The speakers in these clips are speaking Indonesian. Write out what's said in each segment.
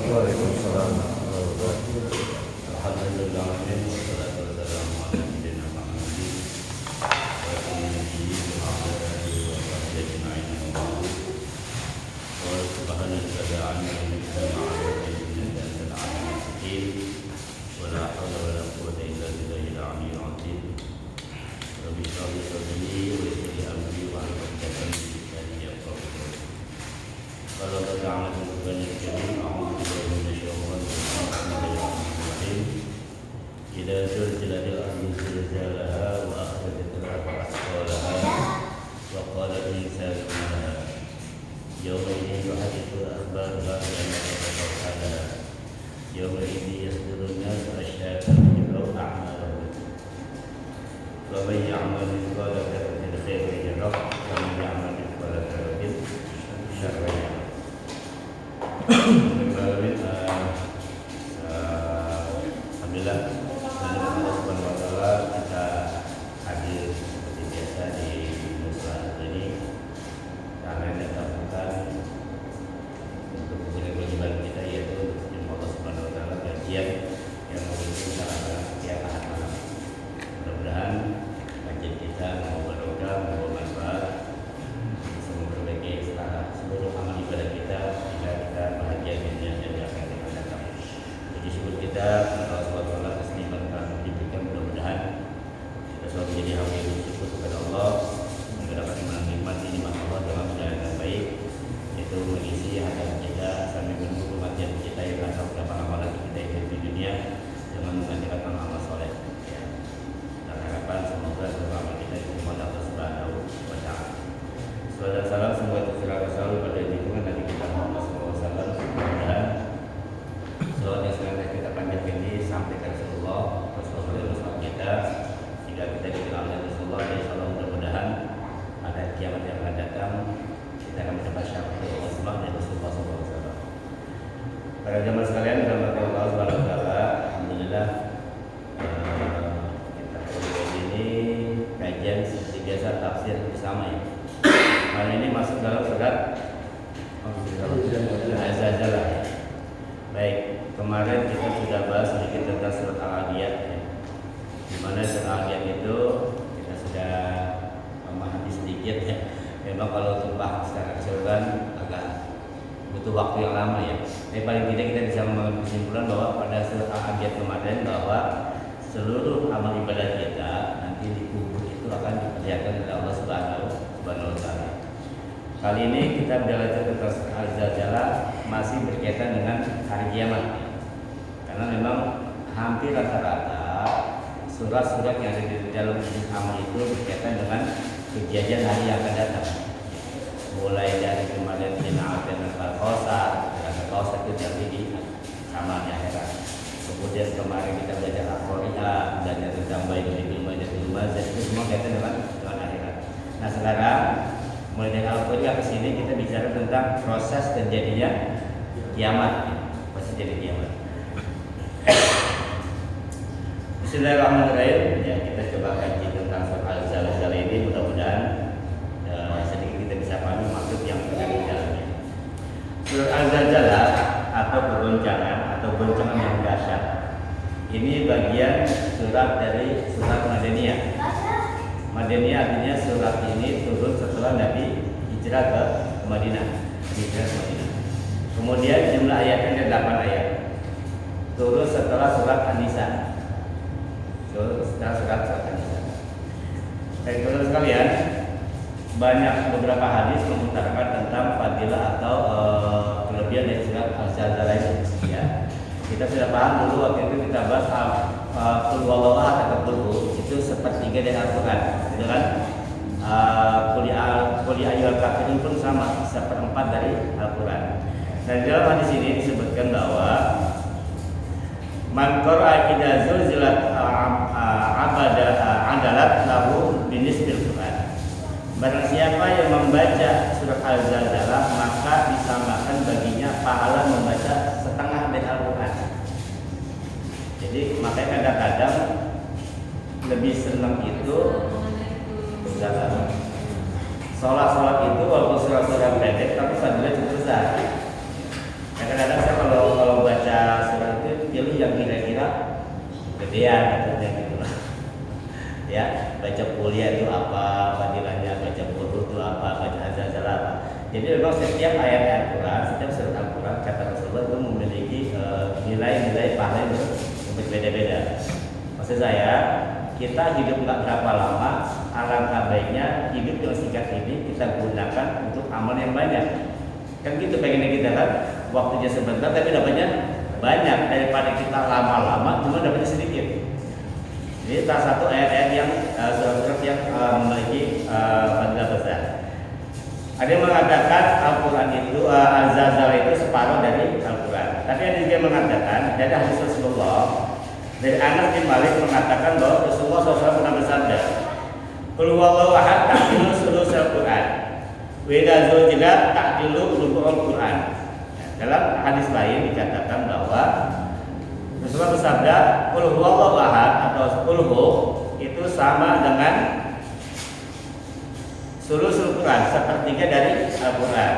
Waalaikumsalam warahmatullahi wabarakatuh. Alhamdulillah, wassalatu wassalamu ala sayyidina Muhammadin wa ala alihi wa sahbihi wa ajma'in. Wa subhanaka la ilma lana illa ma 'allamtana wa la hawla wa la quwwata illa billahil 'aliyyil 'azim. Rabbi shrah li sadri wa yassir li amri wa hlul 'uqdatam min lisani yafqahu qawli. Qala ta'ala fi kitabihil karim, a'udzu billahi minasy syaithanir rajim. Idza zulzilatil ardu zilzalaha wa akhrajatil ardu athqalaha wa qala al-insanu ma laha yawma idzin yuhaddithu akhbaraha bi anna rabbaka laha yawma idzin yasdurun nasu asyhatan yuraw a'malahum wa man ya'mal mithqala dzarratin khairan yarah wa man ya'mal mithqala dzarratin syarran yarah. Alhamdulillah, Allah Subhanahu wa taala kita hadir seperti biasa di musola ini karena dikatakan untuk kewajiban kita yaitu untuk Allah Subhanahu wa taala kajian yang mungkin salah setiap ahad malam. Mudah-mudahan kajian kita membawa barokah, membawa manfaat, bisa memperbaiki seluruh amal ibadah kita sehingga kita bahagia dunia dan di akhirat yang akan datang. Jadi syukur kita Allah Subhanahu wa taala atas nikmat yang diberikan, mudah-mudahan kita selalu menjadi hamba yang bersyukur kepada Allah menggunakan nikmat ini Allah dalam jalan yang baik, yaitu mengisi hati kita sambil menunggu kematian kita yang akan berapa lama lagi kita hidup di dunia dengan mengerjakan amal soleh. Ya. Dan harapan semoga seluruh amal kita diterima oleh Allah Subhanahu wa taala. Salam salam semoga tercurah selalu pada junjungan Nabi kita Muhammad SAW. Mudah-mudahan selawat yang senantiasa kita panjatkan ini sampai ke Rasulullah kita hingga kita dikenal oleh Rasulullah. Insyaallah mudah-mudahan pada kiamat yang akan datang kita akan mendapat syafaat dari Rasulullah SAW. Para jamaah sekalian, dirahmati Allah Subhanahu wa taala, alhamdulillah kita kali ini kajian seperti biasa tafsir bersama ya. Kali ini masuk dalam surat Az-Zalzalah. Baik, kemarin kita sudah bahas sedikit tentang surat Al-Adiyat ya. Di mana surat Al-Adiyat itu kita sudah memahami sedikit ya. Memang kalau untuk bahas secara keseluruhan agak butuh waktu yang lama ya. Tapi paling tidak kita bisa mengambil kesimpulan bahwa pada surat Al-Adiyat kemarin bahwa seluruh amal ibadah kita nanti di kubur itu akan diperlihatkan oleh Allah Subhanahu wa taala. Kali ini kita belajar tentang Az-Zalzalah masih berkaitan dengan hari kiamat. Karena memang hampir rata-rata surat-surat yang ada di dalam hadis amal itu berkaitan dengan kejadian hari yang akan datang. Mulai dari kemarin Inna A'tainakal Kautsar, Kautsar itu jadi di sama di akhirat. Kemudian kemarin kita belajar Al-Qari'ah, belajar tentang Baitul Mazid, itu semua kaitan dengan akhirat. Nah sekarang mulai dari Al-Qari'ah ke sini kita bicara tentang proses terjadinya kiamat, proses terjadi kiamat. Bismillahirrahmanirrahim. Ya, kita coba kaji tentang surat Az-Zalzalah ini, mudah-mudahan sedikit kita bisa pahami maksud yang terkandung di dalamnya. Surat Az-Zalzalah atau perboncangan atau goncangan yang dahsyat. Ini bagian surat dari surat Madaniyah. Madaniyah artinya surat ini turun setelah Nabi hijrah ke Madinah. Kemudian jumlah ayatnya ada 8 ayat. Turun setelah surat An-Nisa. Setelah surat An-Nisa. Teman-teman sekalian, banyak beberapa hadis mengutarakan tentang fadilah atau kelebihan dari surat Az-Zalzalah ini. Ya. Kita sudah paham dulu waktu itu kita bahas Qul huwallahu ahad atau Qul itu sepertiga dari Al-Quran, gitu kan? Qul ya ayyuhal kafirun pun sama, seperempat dari Al-Quran. Dan dalam hadis ini disebutkan bahwa man qara'a idza zulzilat adalat lahu binisbil Quran. Barang siapa yang membaca surat Al-Zalzalah maka disamakan baginya pahala membaca setengah dari Al-Quran. Jadi makanya kadang-kadang lebih senang itu sholat itu walaupun surat-surat pendek tapi fadilnya cukup besar. Kadang-kadang saya kalau gedean katanya gitu lah. Ya, baca kuliah itu apa, fadilahnya, baca qul itu apa, baca azazal apa. Jadi memang setiap ayat Al-Quran, setiap surat Al-Quran kata Rasulullah itu memiliki nilai-nilai pahala yang berbeda-beda. Maksud saya, kita hidup nggak berapa lama, alangkah baiknya hidup yang singkat ini kita gunakan untuk amal yang banyak. Kan gitu pengennya kita kan, waktunya sebentar tapi dapatnya banyak daripada kita lama-lama cuma dapatnya sedikit. Ini salah satu ayat-ayat yang surat-surat yang memiliki fadilah besar. Ada yang mengatakan Al-Quran itu Az-Zalzal itu separuh dari Al-Quran. Tapi ada juga yang mengatakan dari hadis Rasulullah dari Anas bin Malik mengatakan bahwa Rasulullah SAW pernah bersabda, "Qul huwallahu ahad ta'dilu sulusal Quran. Wa idza zulzilat ta'dilu rubu'ul Quran." Dalam hadis lain dikatakan bahwa Rasulullah bersabda, "Qul huwallahu ahad" atau "Qul hu" itu sama dengan sulusul Quran, sepertiga dari Al-Quran.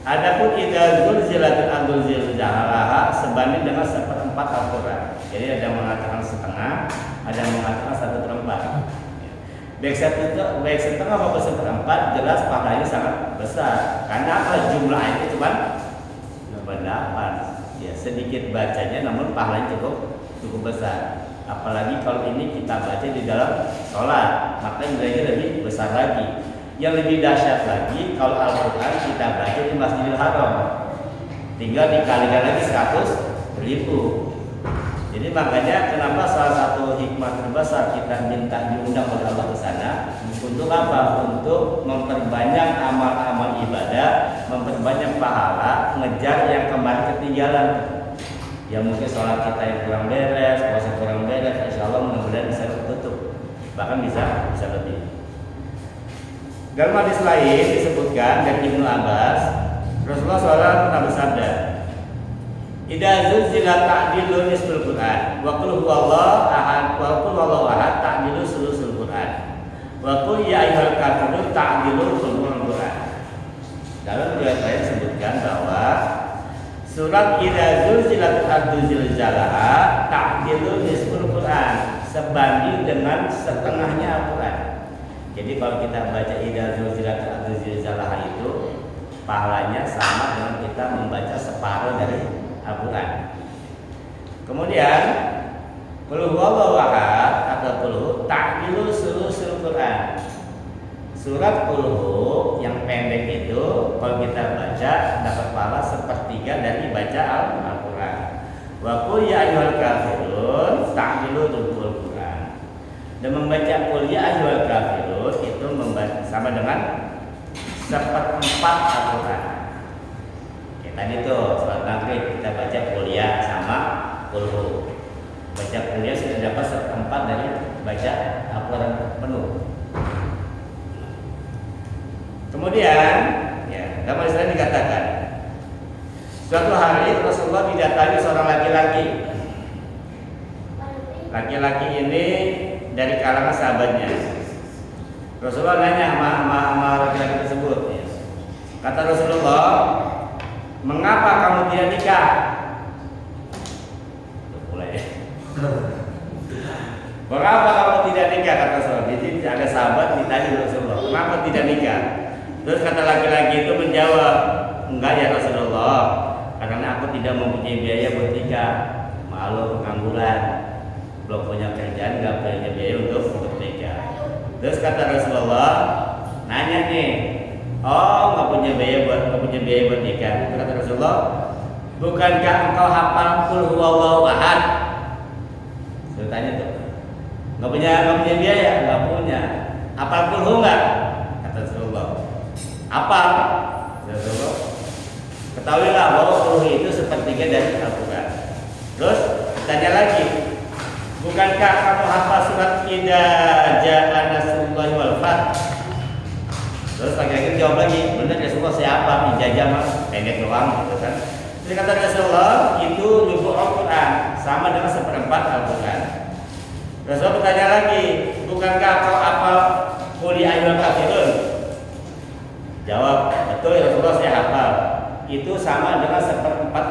Adapun idza zulzilatil ardu zilzalaha sebanding dengan seperempat Al-Quran. Jadi ada yang mengatakan setengah, ada yang mengatakan 1/4. Baik setengah maupun 1/4 jelas pahalanya sangat besar. Karena apa? Jumlah ayatnya cuma 8. Ya, sedikit bacanya namun pahalanya cukup besar. Apalagi kalau ini kita baca di dalam sholat, maka nilainya lebih besar lagi. Yang lebih dahsyat lagi kalau Al-Quran kita baca di Masjidil Haram, tinggal dikalikan lagi 100.000. Jadi makanya kenapa salah satu hikmah terbesar kita minta diundang oleh Allah ke sana untuk apa? Untuk memperbanyak amal-amal ibadah, memperbanyak pahala, ngejar yang kemarin ketinggalan. Ya mungkin sholat kita yang kurang beres, puasa kurang beres, insya Allah mudah-mudahan bisa tertutup, bahkan bisa lebih. Dalam hadis lain disebutkan dari Ibnu Abbas, Rasulullah SAW pernah bersabda, "Idza zulzilat ta'dilu nisful Qur'an, wa qul huwallahu ahad, wa qul huwallahu ahad ta'dilu sulusul Qur'an, wa qul ya ayyuhal kafirun ta'dilu rubu'ul Qur'an." Dalam riwayat lain disebutkan bahwa surat idza zulzilatil ardu zilzalaha ta'dilu nisful Qur'an, sebanding dengan setengahnya Al-Quran. Jadi kalau kita baca idza zulzilatil ardu zilzalaha itu pahalanya sama dengan kita membaca separuh dari Al-Quran. Kemudian qul huwallahu ahad atau qul hu ta'dilu sulusul Quran. Surat qul hu yang pendek itu kalau kita baca dapat pahala sepertiga dari baca Al-Quran. Wa qul ya ayyuhal kafirun ta'dilu rubu'ul Quran. Dan membaca qul ya ayyuhal kafirun itu sama dengan 1/4 Al-Quran. Tadi tuh sholat maghrib kita baca kuliah sama qul hu. Baca kuliah sudah dapat 1/4 dari baca Al-Quran penuh. Kemudian ya, dalam Islam dikatakan suatu hari Rasulullah didatangi seorang laki-laki. Laki-laki ini dari kalangan sahabatnya. Rasulullah nanya sama laki-laki tersebut. Kata Rasulullah, "Mengapa kamu tidak nikah?" Mulai. "Mengapa kamu tidak nikah?" kata Rasulullah. Jadi ada sahabat ditanya Rasulullah, "Mengapa tidak nikah?" Terus kata laki-laki itu menjawab, "Enggak ya Rasulullah, karena aku tidak mempunyai biaya buat nikah. Malu pengangguran, belum punya kerjaan, nggak punya biaya untuk nikah." Terus kata Rasulullah, nanya nih, "Oh, nggak punya biaya buat nikah?" Kata Rasulullah, "Bukankah engkau hafal qul huwallahu ahad?" Saya tanya tuh, nggak punya biaya? Nggak punya. Hafal qul hu nggak? Kata Rasulullah, hafal. Rasulullah, ketahuilah bahwa qul hu itu sepertiga dari Al-Quran. Terus tanya lagi, bukankah kamu hafal surat idza jaa nasrullahi wal fath? Terus laki-laki jawab lagi, "Benar ya Rasulullah, saya hafal, ijazah mah pendek doang," gitu kan. Jadi kata Rasulullah, itu rubu' Al-Quran, sama dengan 1/4 Al-Quran. Rasulullah bertanya lagi, "Bukankah kau hafal qul ya ayyuhal kafirun?" Jawab, "Betul ya Rasulullah, saya hafal." Itu sama dengan 1/4